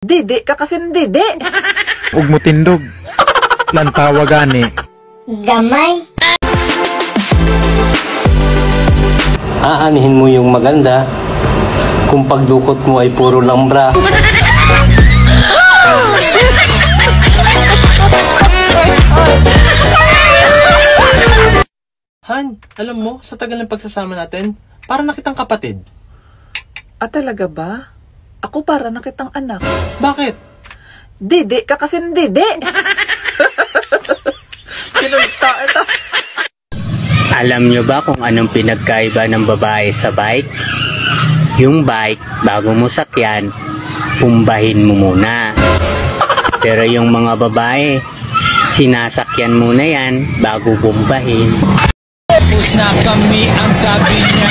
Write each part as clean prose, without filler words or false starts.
Didi ka kasin didi. Ug mo tindog. Lantawa gani. Gamay. Aanihin mo yung maganda kung pagdukot mo ay puro lang bra. Han, alam mo, sa tagal ng pagsasama natin, para nakitang kapatid. Talaga ba? Ako para nakitang anak. Bakit? Didi ka kasin didi. Pinunta ito. Alam nyo ba kung anong pinagkaiba ng babae sa bike? Yung bike, bago mo sakyan, pumbahin mo muna. Pero yung mga babae, sinasakyan muna yan bago pumbahin. Tapos na kami ang sabi niya.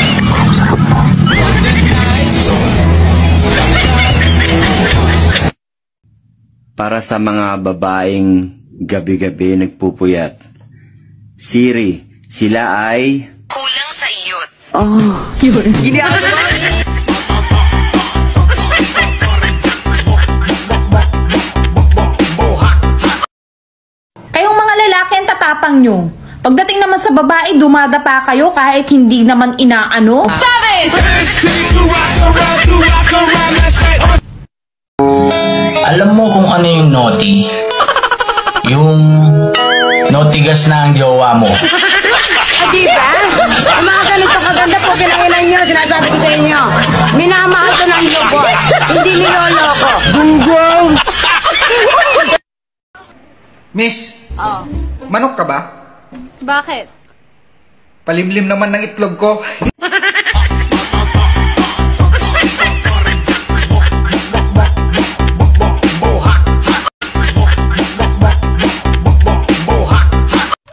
Para sa mga babaeng gabi-gabi nagpupuyat. Siri, sila ay... Kulang sa iyot. Gini ako naman. Kayong mga lalaki ang tatapang nyo. Pagdating naman sa babae, dumadapa kayo kahit hindi naman inaano. Sabi! Alam mo kung ano yung naughty? Yung nautigas na ang jowa mo. Diba? Ang mga ganito kaganda po kinailan nyo, sinasabi ko sa inyo. Minamahal ko ng lubos, hindi niloloko. Gunggong! Miss, Oh, manok ka ba? bakit? Palimlim naman ng itlog ko.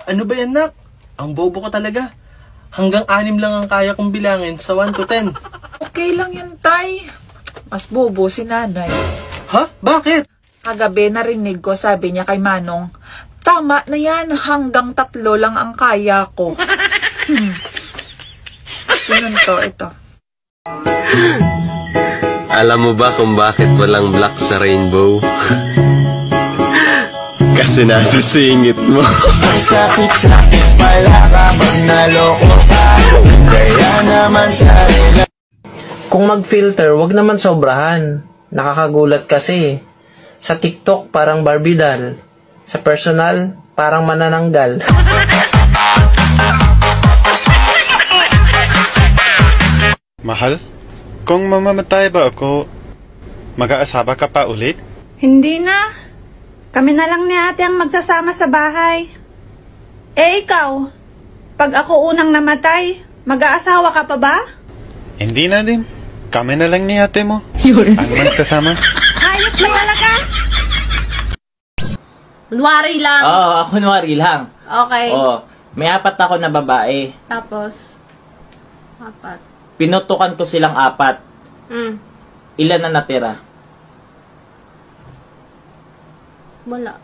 Ano ba yan, nak? Ang bobo ko talaga. Hanggang 6 lang ang kaya kong bilangin sa 1 to 10. Okay lang yan, tay. Mas bobo si nanay. Ha? Bakit? Kagabi narinig ko, sabi niya kay Manong, tama na yan, hanggang 3 lang ang kaya ko. Yun ito. Alam mo ba kung bakit walang black sa rainbow? Kasi nasa singit mo. Sakit-sakit pala kapag naloko ka. Kaya naman sa Kung mag-filter, wag naman sobrahan. Nakakagulat kasi. Sa TikTok, parang Barbie doll. Sa personal, parang manananggal. Mahal, kung mamamatay ba ako, mag-aasawa ka pa ulit? Hindi na. Kami na lang ni ate ang magsasama sa bahay. Eh ikaw, pag ako unang namatay, mag-aasawa ka pa ba? Hindi na din. Kami na lang ni ate mo. Ang magsasama. Ayos na talaga. Kunwari lang. Oo, kunwari lang. Okay. Oo, may 4 ako na babae. Tapos, 4. Pinutukan ko silang 4. Ilan na natira? Wala.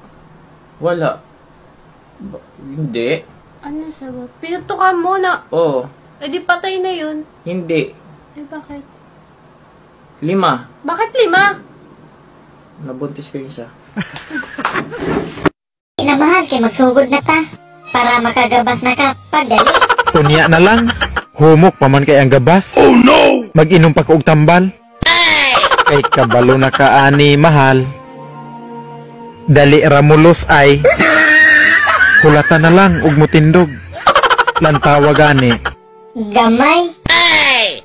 Hindi. Ano sabi? Pinutukan mo na. Oo. Eh di patay na yun. Hindi. Eh bakit? 5. Bakit 5? Nabuntis ko yung isa. Inamahal kay magsugod na ta. Para makagabas na ka. Pagdali. Kunya na lang. Humok pa man kay ang gabas. Oh no! Mag-inom pa ko og tambal. Kay kabalo na kaani mahal. Dali ramulos ay. Hulata na lang ug mo tindog. Lantawa gani. Gamay.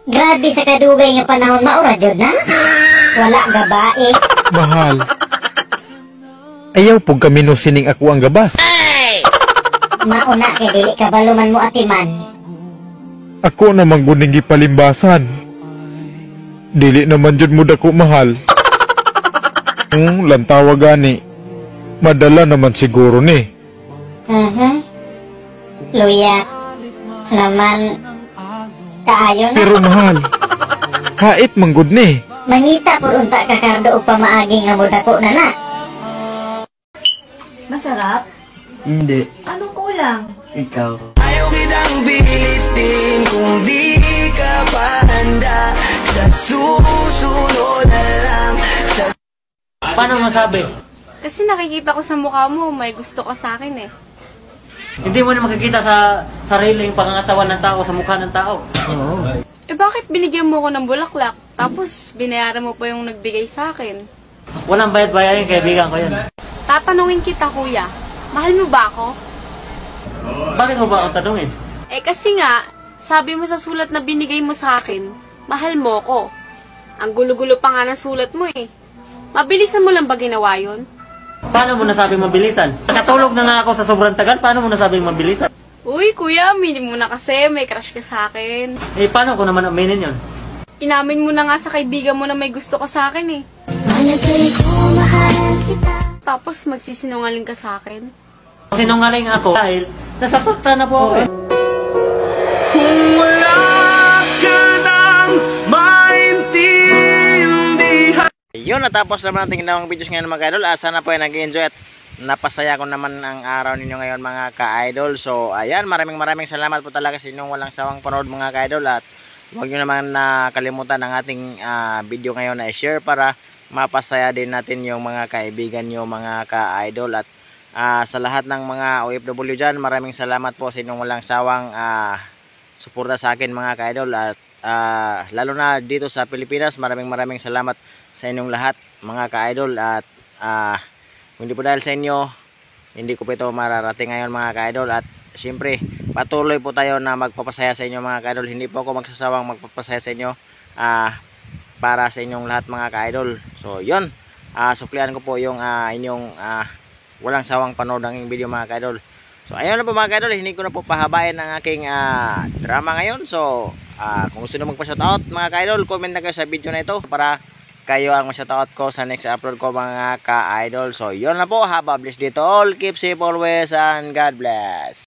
Grabe sa kadugay nga panahon maura jud na. Wala gabae. Mahal. Ayaw pug kami no sining ako ang gabas. Mauna kay dili kabaluman mo atiman. Ako namang guning gipalimbasan. Dili naman jud mo dako mahal. Lantawa gani. Madala naman siguro ni. Luya. Naman kaayo na. Pero mahal. Hait manggod ni. Mangita po unta ka kardo o pamaagi nga mo dako na na. Masarap? Hindi. Anong kulang? Ikaw. Ayaw kitang bilitin kung di ka pa handa. Sa susunod na lang. Paano masabi? Kasi nakikita ko sa mukha mo, may gusto ka sa akin eh. Hindi mo na makikita sa sariling pangangatawan ng tao, sa mukha ng tao. Eh bakit binigyan mo ko ng bulaklak, tapos binayaran mo pa yung nagbigay sa akin? Walang bayad-bayarin, kaibigan ko yun. Tatanungin kita kuya, mahal mo ba ako? Bakit mo ba akong tanungin? Eh kasi nga, sabi mo sa sulat na binigay mo sa akin, mahal mo ko. Ang gulo-gulo pa nga ng sulat mo eh. Mabilisan mo lang ba ginawa yun? Paano mo nasabing mabilisan? Nakatulog na nga ako sa sobrang tagal, paano mo nasabing mabilisan? Uy kuya, aminin mo na kasi, may crush ka sa akin. Eh, paano ko naman aminin yun? Inamin mo na nga sa kaibigan mo na may gusto ka sa akin eh. Malagay ko, mahal kita. Tapos magsisinungaling ka sa akin. Sinungaling ako dahil nasasaktan na po ako eh. Kung wala ka nang maintindihan. Yun, natapos naman natin ginawang videos ngayon mga ka-idol. Sana po ay nag-enjoy at napasaya ko naman ang araw ninyo ngayon mga ka-idol. So ayan, maraming salamat po talaga sa inyong walang sawang panood mga ka-idol. At huwag nyo naman nakalimutan ang ating video ngayon na i-share para mapasaya din natin yung mga kaibigan nyo mga ka-idol. At sa lahat ng mga OFW dyan, maraming salamat po sa inyong walang sawang suporta sa akin mga ka-idol. At lalo na dito sa Pilipinas, maraming salamat sa inyong lahat mga ka-idol. At kung hindi po dahil sa inyo, hindi ko po ito mararating ngayon mga ka-idol. At siyempre, patuloy po tayo na magpapasaya sa inyo mga ka-idol. Hindi po ako magsasawang magpapasaya sa inyo para sa inyong lahat mga ka-idol. So yun, suklian ko po yung inyong walang sawang panood ng video mga ka-idol. So ayun na po mga ka-idol, hindi ko na po pahabain ang aking drama ngayon. So kung gusto nyo magpa-shoutout mga ka-idol, comment na kayo sa video na ito para kayo ang ma-shoutout ko sa next upload ko mga ka-idol. So yun na po, have a blessed day to all, keep safe always, and God bless.